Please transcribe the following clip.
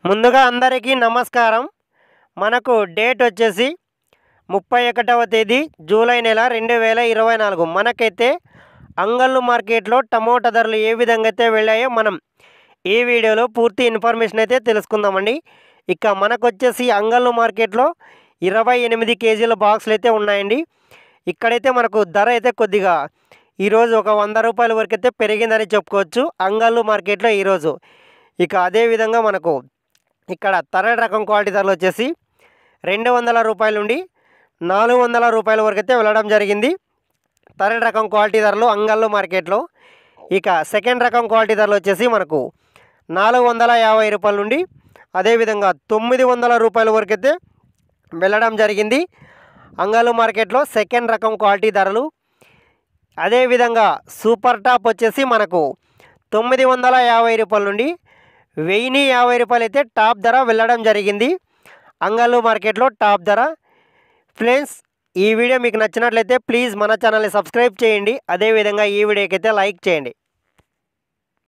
ముందుగా అందరికీ నమస్కారం। మనకు డేట్ వచ్చేసి 31వ తేదీ జూలై నెల 2024। మనకైతే అంగళ్ళు మార్కెట్లో టమోటా ధరలు ఏ విధంగా అయితే వెళ్ళాయో మనం ఈ వీడియోలో పూర్తి ఇన్ఫర్మేషన్ అయితే తెలుసుకుందామండి। ఇక మనకు వచ్చేసి అంగళ్ళు మార్కెట్లో 28 కేజీల బాక్సులు అయితే ఉన్నాయండి। ఇక్కడైతే మనకు ధర అయితే కొద్దిగా ఈరోజు ఒక 100 రూపాయల వరకు అయితే పెరిగిందని చెప్పుకోవచ్చు అంగళ్ళు మార్కెట్లో ఈరోజు। ఇక అదే విధంగా మనకు ఇక్కడ తరడ్ రకం క్వాలిటీ ధరలు వచ్చేసి 200 రూపాయల నుండి 400 రూపాయల వరకు అయితే వెళ్ళడం జరిగింది తరడ్ రకం క్వాలిటీ ధరలు అంగళ్ళు మార్కెట్లో। ఇక సెకండ్ రకం క్వాలిటీ ధరలు వచ్చేసి మనకు 450 రూపాయల నుండి అదే విధంగా 900 రూపాయల వరకు అయితే వెళ్ళడం జరిగింది అంగళ్ళు మార్కెట్లో సెకండ్ రకం క్వాలిటీ ధరలు। అదే విధంగా సూపర్ టాప్ వచ్చేసి మనకు 950 రూపాయల నుండి 1050 రూపాయలు అయితే టాప్ ధర వెళ్ళడం జరిగింది అంగళ్ళు మార్కెట్లో టాప్ ధర। ఫ్రెండ్స్, ఈ వీడియో మీకు నచ్చినట్లయితే ప్లీజ్ మన ఛానల్ని సబ్స్క్రైబ్ చేయండి, అదే విధంగా ఈ వీడియోకి అయితే లైక్ చేయండి।